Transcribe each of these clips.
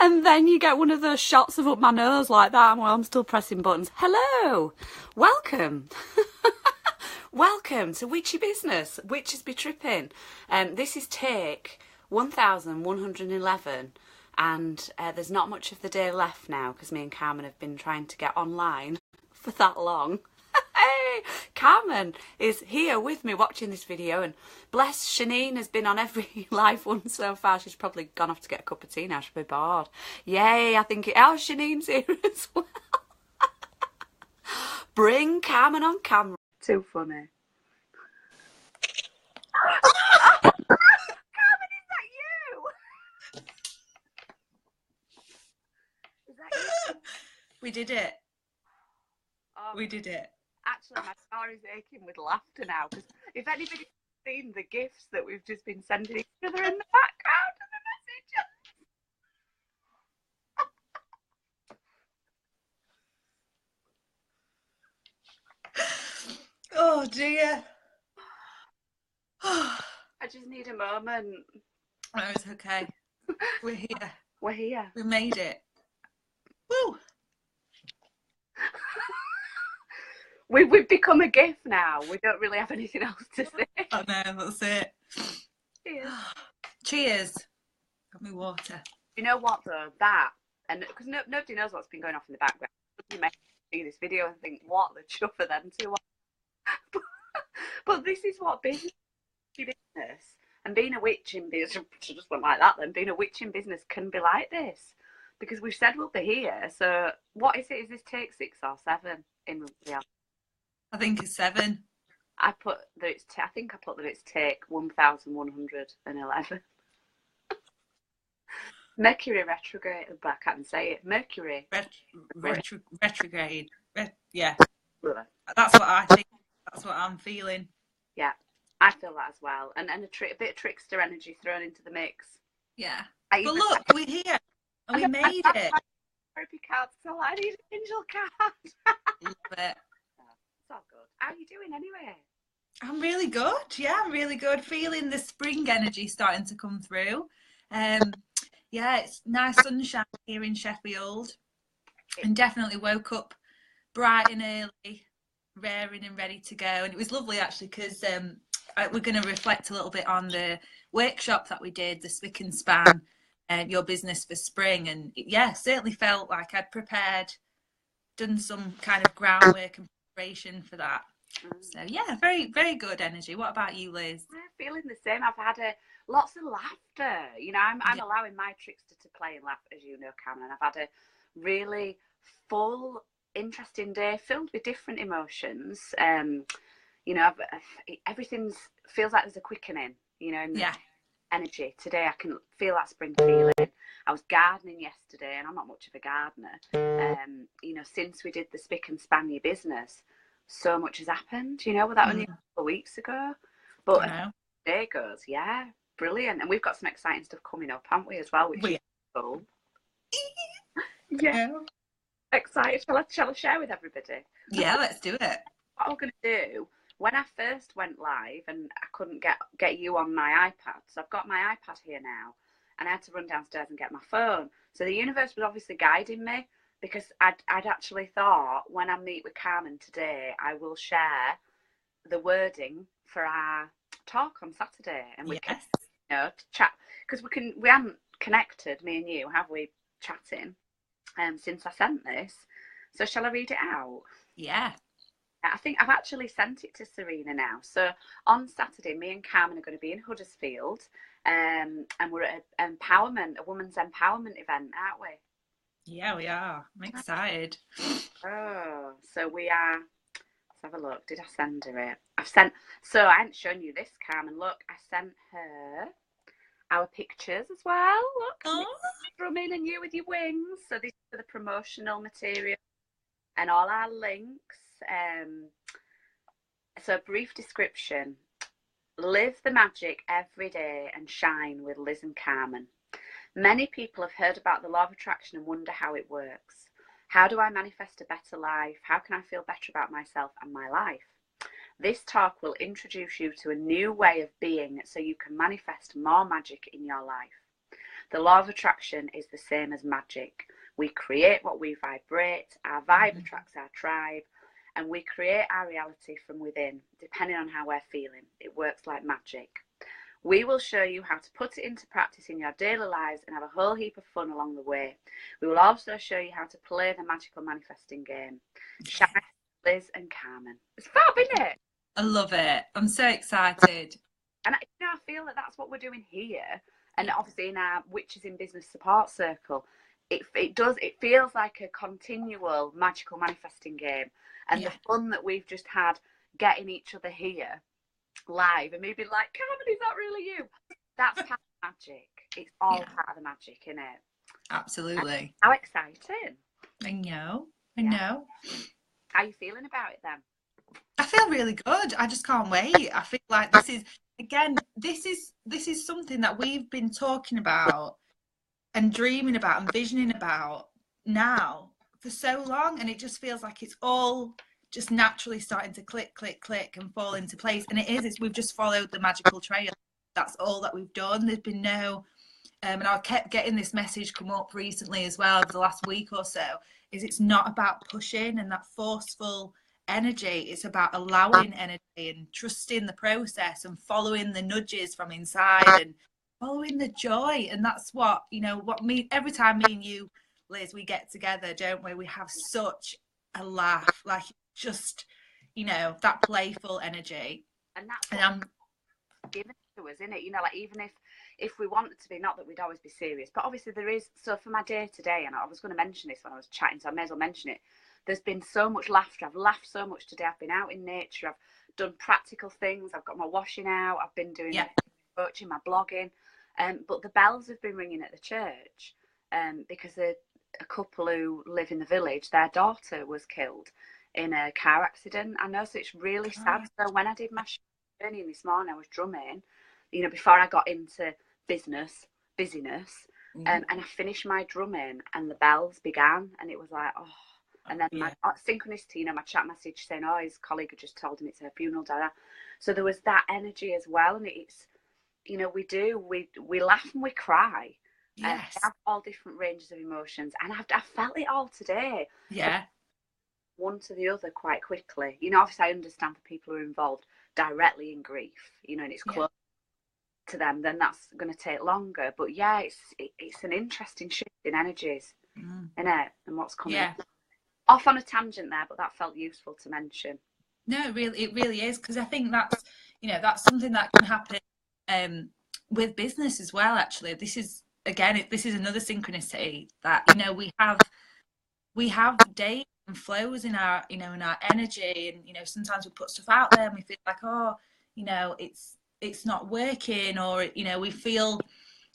And then you get one of those shots of up my nose like that while I'm still pressing buttons. Hello, welcome. Welcome to Witchy Business, Witches Be Trippin'. This is take 1111 and there's not much of the day left now because me and Carmen have been trying to get online for that long. Hey, Carmen is here with me watching this video, and bless Shanine has been on every live one so far. She's probably gone off to get a cup of tea now. She'll be bored. Yay, I think Shanine's here as well. Bring Carmen on camera. Too funny. Carmen, is that you? Is that you? We did it. Oh, we did it. Actually, my scar is aching with laughter now, because if anybody's seen the gifts that we've just been sending each other in the background of the messages. Oh dear. I just need a moment. Oh, it's okay. We're here. We're here. We made it. Woo! We've become a gift now. We don't really have anything else to say. Oh no, that's it. Cheers. Cheers. Got me water. You know what though? That, and because nobody knows what's been going off in the background. You may see this video and think, what the chuff are them two? But this is what business and being a witch in business just went like that. Then being a witch in business can be like this, because we've said we'll be here. So what is it? Is this take 6 or 7 in reality? I think it's 7. I put that it's. I think I put that it's take 1111. Mercury retrograde. I can't say it. Mercury retrograde. Yeah, that's what I think. That's what I'm feeling. Yeah, I feel that as well. And a bit of trickster energy thrown into the mix. Yeah. But look, we're here and we made it. Therapy cards. So I need an angel card. Love it. It's all good. How are you doing anyway? I'm really good. Yeah, I'm really good. Feeling the spring energy starting to come through. Yeah, it's nice sunshine here in Sheffield, and definitely woke up bright and early, raring and ready to go. And it was lovely actually, because we're going to reflect a little bit on the workshop that we did, the Spick and Span, your business for spring. And yeah, certainly felt like I'd prepared, done some kind of groundwork and preparation for that. So yeah, very, very good energy. What about you, Liz? I'm feeling the same. I've had lots of laughter. You know, I'm allowing my trickster to play and laugh, as you know, Cameron. I've had a really full, interesting day filled with different emotions. You know, everything feels like there's a quickening, you know, in the energy. Today I can feel that spring feeling. I was gardening yesterday, and I'm not much of a gardener. You know, since we did the Spick and Span your business, so much has happened, you know, well, that only a couple of weeks ago. But as the day goes, yeah, brilliant. And we've got some exciting stuff coming up, haven't we, as well, which is cool. Yeah. Excited. Shall I share with everybody? Yeah, let's do it. What I'm going to do, when I first went live and I couldn't get you on my iPad, so I've got my iPad here now, and I had to run downstairs and get my phone. So the universe was obviously guiding me, because I'd actually thought when I meet with Carmen today, I will share the wording for our talk on Saturday, and we can, you know, chat, because we haven't connected, me and you, have we, chatting, since I sent this. So shall I read it out? Yeah. I think I've actually sent it to Serena now. So on Saturday, me and Carmen are going to be in Huddersfield, and we're at a women's empowerment event, aren't we? Yeah, we are. I'm excited. Oh, so we are. Let's have a look. Did I send her it? So I hadn't shown you this, Carmen. Look, I sent her our pictures as well. Look, drumming and you with your wings. So this is for the promotional material and all our links. So a brief description. Live the magic every day and shine with Liz and Carmen. Many people have heard about the law of attraction and wonder how it works. How do I manifest a better life? How can I feel better about myself and my life? This talk will introduce you to a new way of being so you can manifest more magic in your life. The law of attraction is the same as magic. We create what we vibrate, our vibe attracts our tribe, and we create our reality from within, depending on how we're feeling. It works like magic. We will show you how to put it into practice in your daily lives and have a whole heap of fun along the way. We will also show you how to play the magical manifesting game. Shine, Liz and Carmen. It's fab, isn't it? I love it. I'm so excited. And I feel that that's what we're doing here. And obviously in our Witches in Business support circle, it feels like a continual magical manifesting game. And the fun that we've just had getting each other here live and maybe like, Carmen, is that really you? That's part of the magic. It's all part of the magic, isn't it? Absolutely. And how exciting. I know. How are you feeling about it then? I feel really good. I just can't wait. I feel like this is something that we've been talking about and dreaming about and visioning about now for so long, and it just feels like it's all just naturally starting to click and fall into place. And we've just followed the magical trail. That's all that we've done. There's been no and I kept getting this message come up recently as well over the last week or so, is it's not about pushing and that forceful energy. It's about allowing energy and trusting the process and following the nudges from inside and following the joy. And that's what, every time me and you, Liz, we get together, don't we? We have such a laugh, like just, that playful energy. And that's what I'm given to us, isn't it? Like even if we wanted to be, not that we'd always be serious, but obviously there is. So for my day today, and I was going to mention this when I was chatting, so I may as well mention it. There's been so much laughter. I've laughed so much today. I've been out in nature. I've done practical things. I've got my washing out. I've been doing coaching, my blogging. But the bells have been ringing at the church because a couple who live in the village, their daughter was killed in a car accident. I know, so it's really sad. So when I did my journey this morning, I was drumming, before I got into busyness, and I finished my drumming and the bells began, and it was like, oh. And then my synchronicity, my chat message saying, oh, his colleague had just told him it's her funeral, so there was that energy as well. And it's, we laugh and we cry. Yes. And we have all different ranges of emotions, and I felt it all today. Yeah. One to the other quite quickly. Obviously I understand for people who are involved directly in grief, and it's close to them, then that's going to take longer. But it's an interesting shift in energies, isn't it? And what's coming. Yeah. Off on a tangent there, but that felt useful to mention. No, it really is, because I think that's that's something that can happen with business as well. Actually, this is another synchronicity that we have days and flows in our in our energy, and sometimes we put stuff out there and we feel like, oh, it's not working, or we feel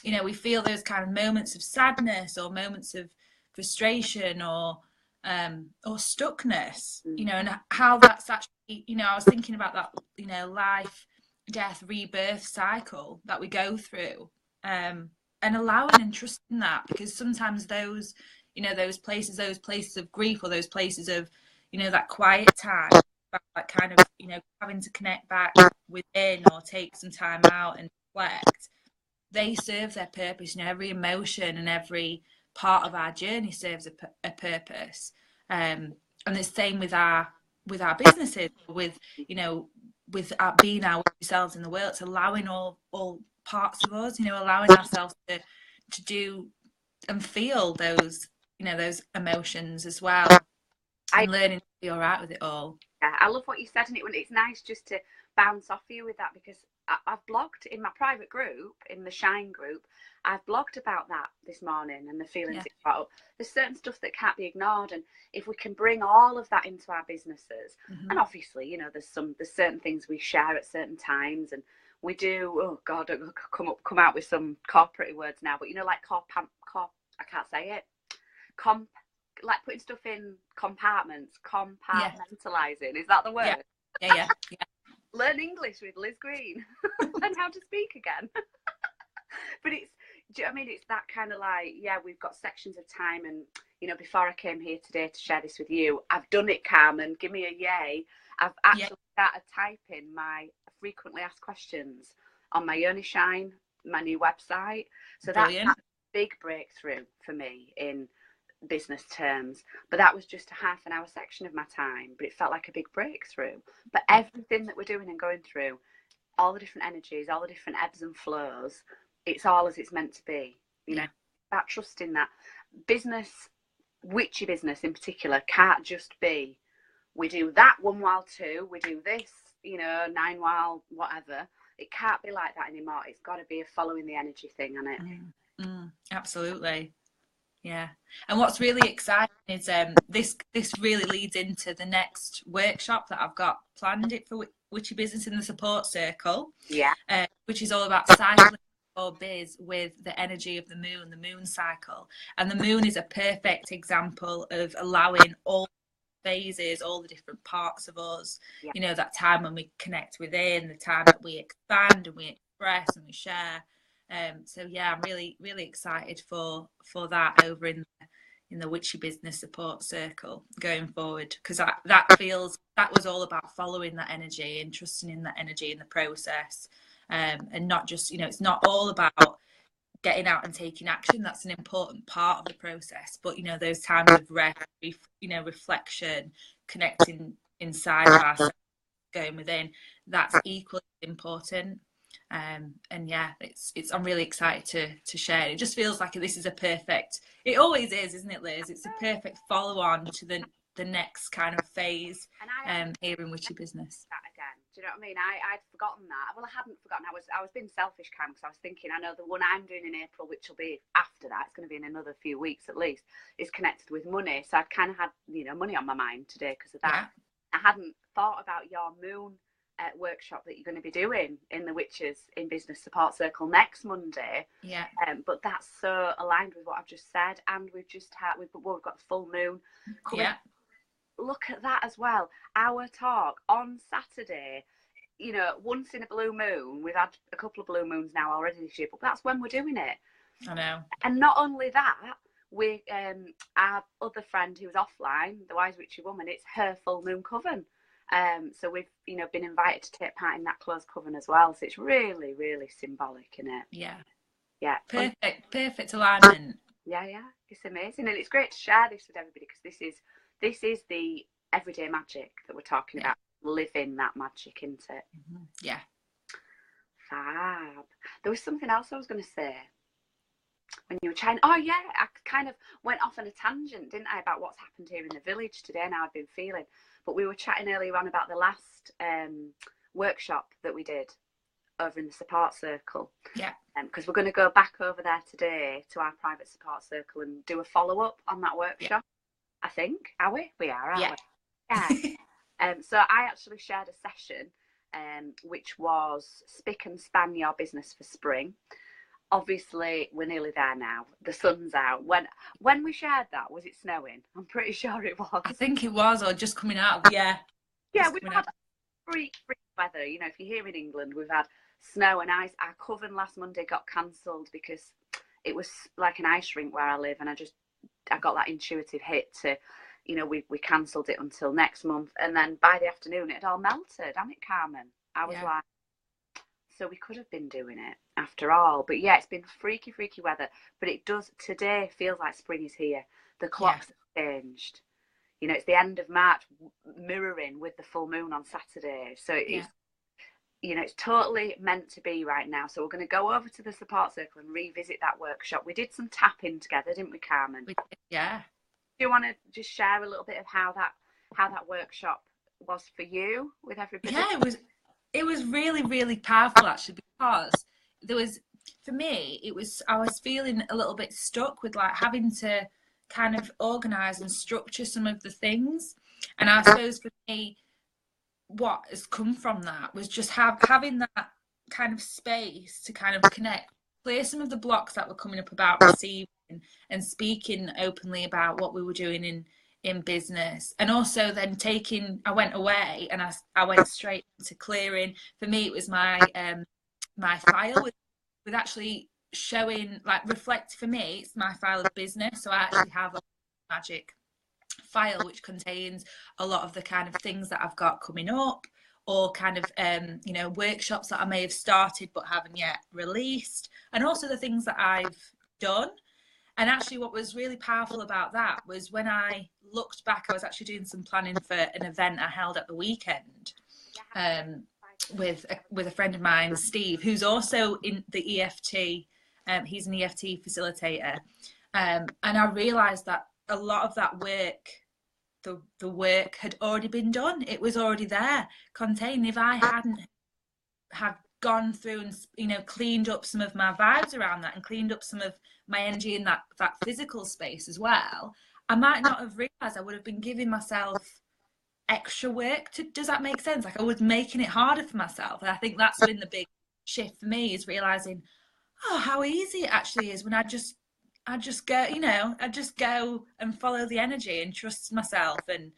those kind of moments of sadness or moments of frustration or stuckness, and how that's actually, I was thinking about that, life, death, rebirth cycle that we go through, and allowing and trusting that, because sometimes those places of grief, or those places of, that quiet time, that kind of, having to connect back within or take some time out and reflect, they serve their purpose. Every emotion and every part of our journey serves a purpose, and the same with our businesses, with being ourselves in the world. It's allowing all parts of us, allowing ourselves to do and feel those those emotions as well, and learning to be all right with it all. I love what you said, and it's nice just to bounce off you with that, because I've blogged in my private group, in the Shine group. I've blogged about that this morning and the feelings it brought up. There's certain stuff that can't be ignored, and if we can bring all of that into our businesses, and obviously, there's certain things we share at certain times, and we do. Oh God, come out with some corporate words now, but like I can't say it. Like putting stuff in compartments, compartmentalizing. Is that the word? Yeah. Learn English with Liz Green. Learn how to speak again. But do you know what I mean? It's that kind of like, we've got sections of time, and before I came here today to share this with you, I've done it, Carmen. Give me a yay. I've actually started typing my frequently asked questions on my Shine, my new website. So big breakthrough for me in business terms, but that was just a half an hour section of my time, but it felt like a big breakthrough. But everything that we're doing and going through, all the different energies, all the different ebbs and flows, it's all as it's meant to be, you know, about trusting that business, witchy business in particular, can't just be, we do that 1 while 2, we do this, you know, 9 while whatever. It can't be like that anymore. It's got to be a following the energy thing on it. Absolutely. Yeah. And what's really exciting is this really leads into the next workshop that I've got planned it for Witchy Business in the Support Circle. Yeah. Which is all about cycling your biz with the energy of the moon cycle. And the moon is a perfect example of allowing all phases, all the different parts of us, you know, that time when we connect within, the time that we expand and we express and we share. So yeah, I'm really excited for that over in the Witchy Business Support Circle going forward, because that was all about following that energy and trusting in that energy in the process, and not just, you know, it's not all about getting out and taking action. That's an important part of the process, but you know, those times of rest, you know, reflection, connecting inside of ourselves, going within, that's equally important. And yeah, it's I'm really excited to share. It just feels like this is a perfect, it always is, isn't it, Liz? It's a perfect follow on to the next kind of phase here in Witchy Business. That again, do you know what I mean? I'd forgotten that. Well, I hadn't forgotten. I was being selfish, Cam, because I was thinking, I know the one I'm doing in April, which will be after that, it's going to be in another few weeks at least, is connected with money. So I'd kind of had, you know, money on my mind today because of that. I hadn't thought about your moon workshop that you're going to be doing in the Witches in Business Support Circle next Monday. But that's so aligned with what I've just said, and we've got the full moon coming. Look at that as well. Our talk on Saturday, you know, once in a blue moon. We've had a couple of blue moons now already this year, but that's when we're doing it. I know. And not only that, we our other friend who's offline, the Wise Witchy Woman, it's her full moon coven. So we've, you know, been invited to take part in that closed coven as well. So it's really, really symbolic, isn't it? Yeah. Perfect alignment. Yeah. It's amazing, and it's great to share this with everybody, because this is the everyday magic that we're talking about. Living that magic, isn't it? Yeah. Fab. There was something else I was going to say when you were chatting. Oh yeah, I kind of went off on a tangent, didn't I, about what's happened here in the village today and how I've been feeling. But we were chatting earlier on about the last workshop that we did over in the support circle. Because we're going to go back over there today to our private support circle and do a follow-up on that workshop. I think. Are we? We are, aren't we? Yeah. So I actually shared a session which was Spick and Span Your Business for Spring. Obviously, we're nearly there now. The sun's out. When we shared that, was it snowing? I'm pretty sure it was. I think it was, or just coming out of, Yeah, we've had freak weather. You know, if you're here in England, we've had snow and ice. Our coven last Monday got cancelled because it was like an ice rink where I live, and I got that intuitive hit to, you know, we cancelled it until next month. And then by the afternoon, it had all melted. Damn it, Carmen. I was like, so we could have been doing it after all. But yeah, it's been freaky weather. But it does, today feels like spring is here. The clocks have changed. You know, it's the end of March, mirroring with the full moon on Saturday. So it's, you know, it's totally meant to be right now. So we're going to go over to the support circle and revisit that workshop. We did some tapping together, didn't we, Carmen? We did, yeah. Do you want to just share a little bit of how that workshop was for you with everybody? Yeah, it was really powerful, actually, because there was, for me, I was feeling a little bit stuck with like having to kind of organise and structure some of the things. And I suppose for me, what has come from that was just having that kind of space to kind of connect, clear some of the blocks that were coming up about receiving and speaking openly about what we were doing in business. And also then I went away and I went straight into clearing. For me, it was my file with actually showing, like, reflect. For me, it's my file of business. So I actually have a magic file which contains a lot of the kind of things that I've got coming up, or kind of you know, workshops that I may have started but haven't yet released, and also the things that I've done. And actually what was really powerful about that was when I looked back, I was actually doing some planning for an event I held at the weekend with a friend of mine, Steve, who's also in the EFT. He's an EFT facilitator. And I realised that a lot of that work, the work had already been done. It was already there, contained. If I hadn't have gone through and, you know, cleaned up some of my vibes around that and cleaned up some of my energy in that physical space as well, I might not have realised I would have been giving myself extra work to, does that make sense? Like I was making it harder for myself. And I think that's been the big shift for me, is realising, oh, how easy it actually is when I just go, you know, I just go and follow the energy and trust myself. And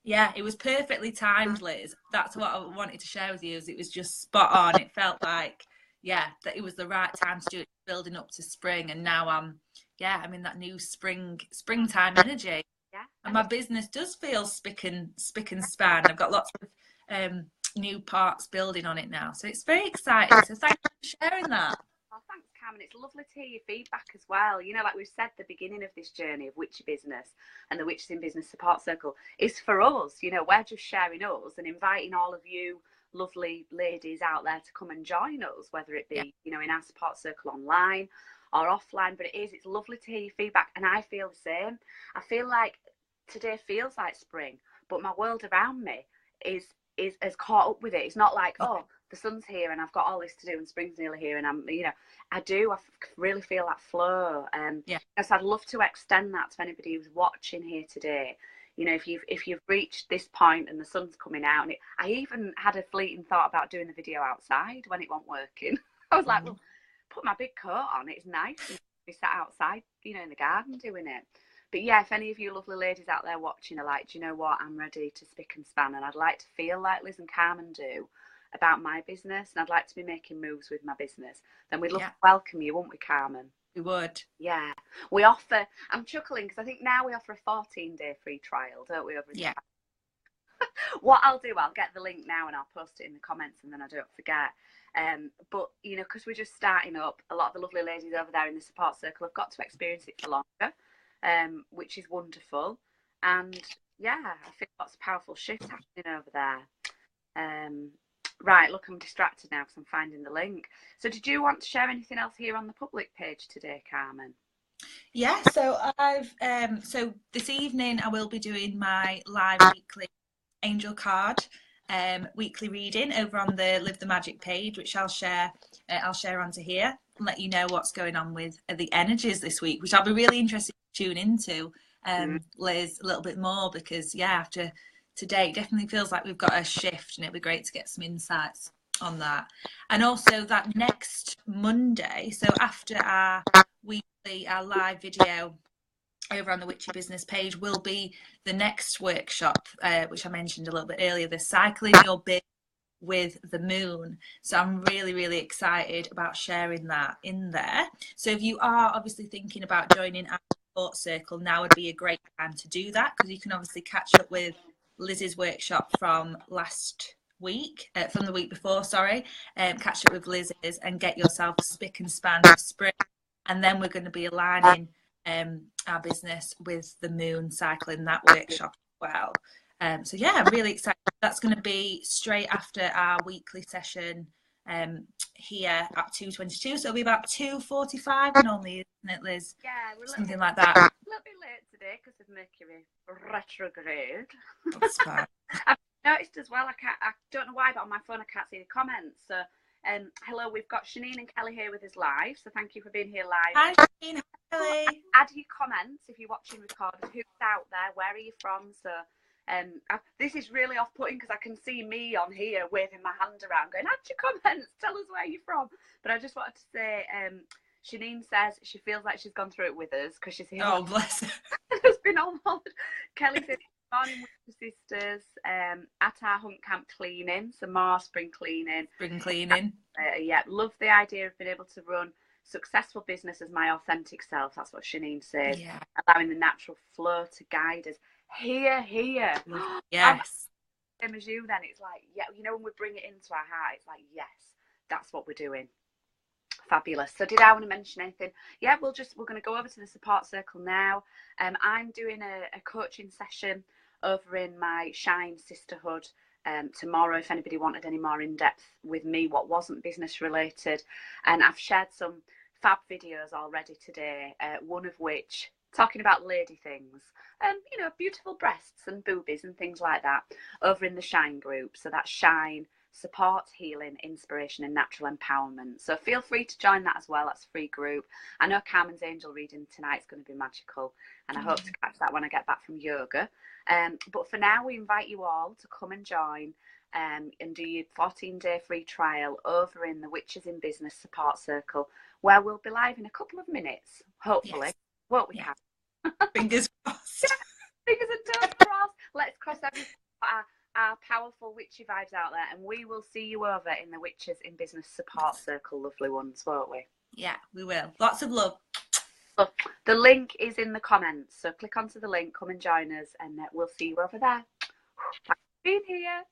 yeah, it was perfectly timed, Liz. That's what I wanted to share with you, is it was just spot on. It felt like, yeah, that it was the right time to do it, building up to spring. And now I'm in that new springtime energy. Yeah. And my business does feel spick and span. I've got lots of new parts building on it now. So it's very exciting. So thank you for sharing that. Well, thanks, Cam, and it's lovely to hear your feedback as well. You know, like we've said, the beginning of this journey of Witchy Business and the Witches in Business Support Circle is for us. You know, we're just sharing us and inviting all of you lovely ladies out there to come and join us, whether it be, you know, in our support circle online or offline. But it's lovely to hear your feedback, and I feel the same. I feel like today feels like spring, but my world around me has caught up with it. It's not like, oh, the sun's here and I've got all this to do and spring's nearly here, and I'm, you know, I really feel that flow. So I'd love to extend that to anybody who's watching here today. You know, if you've reached this point and the sun's coming out, and I even had a fleeting thought about doing the video outside when it wasn't working. I was like, well, put my big coat on. It's nice to be sat outside, you know, in the garden doing it. But yeah, if any of you lovely ladies out there watching are like, do you know what, I'm ready to spick and span, and I'd like to feel like Liz and Carmen do about my business, and I'd like to be making moves with my business, then we'd love to welcome you, wouldn't we, Carmen? We would. Yeah. We offer, I'm chuckling because I think now we offer a 14-day free trial, don't we? What I'll do, I'll get the link now and I'll post it in the comments, and then I don't forget. But, you know, because we're just starting up, a lot of the lovely ladies over there in the support circle have got to experience it for longer. Which is wonderful, and yeah, I feel lots of powerful shit happening over there. Right, look, I'm distracted now because I'm finding the link. So did you want to share anything else here on the public page today, Carmen? Yeah, so I've so this evening I will be doing my live weekly angel card weekly reading over on the Live the Magic page, which I'll share onto here and let you know what's going on with the energies this week, which I'll be really interested to tune into, Liz, a little bit more, because after today it definitely feels like we've got a shift, and it'd be great to get some insights on that. And also that next Monday, so after our live video over on the Witchy Business page, will be the next workshop, which I mentioned a little bit earlier, the Cycling Your Biz with the Moon. So I'm really, really excited about sharing that in there. So if you are obviously thinking about joining our support circle, now would be a great time to do that, because you can obviously catch up with Liz's workshop from last week, from the week before, catch up with Liz's and get yourself spick and span for spring. And then we're going to be aligning our business with the Moon cycle in that workshop as well. So yeah, I'm really excited. That's going to be straight after our weekly session here at 2:22. So it'll be about 2:45 normally, isn't it, Liz? Yeah, something like that. A little bit late today because of Mercury retrograde. That's fine. I've noticed as well, I don't know why, but on my phone I can't see the comments. So hello, we've got Shanine and Kelly here with us live. So thank you for being here live. Hi, Shanine. Hi, Kelly. Add your comments if you're watching recorded. Who's out there? Where are you from? So this is really off-putting because I can see me on here waving my hand around going, add your comments, tell us where you're from. But I just wanted to say, Shanine says she feels like she's gone through it with us because she's here. Oh, bless her. It's been on hold. Kelly said, morning with the sisters, at our hunt camp cleaning, some more spring cleaning. Yeah, love the idea of being able to run successful business as my authentic self. That's what Shanine says. Yeah. Allowing the natural flow to guide us. Here. Yes. Same as you then. It's like, yeah, you know, when we bring it into our heart, it's like, yes, that's what we're doing. Fabulous. So did I want to mention anything? Yeah, we're going to go over to the support circle now. I'm doing a coaching session over in my Shine Sisterhood tomorrow, if anybody wanted any more in-depth with me, what wasn't business related. And I've shared some fab videos already today, one of which talking about lady things, you know, beautiful breasts and boobies and things like that over in the Shine group. So that's Shine Support, Healing, Inspiration and Natural Empowerment. So feel free to join that as well. That's a free group. I know Carmen's angel reading tonight is going to be magical, and I hope to catch that when I get back from yoga. But for now, we invite you all to come and join and do your 14-day free trial over in the Witches in Business support circle, where we'll be live in a couple of minutes, hopefully. Yes. Won't we, Cam? Fingers crossed. Yeah, fingers and toes crossed. Let's cross our powerful witchy vibes out there, and we will see you over in the Witches in Business support circle, lovely ones, won't we? Yeah, we will. Lots of love. So the link is in the comments, so click onto the link, come and join us, and we'll see you over there. Thanks for being here.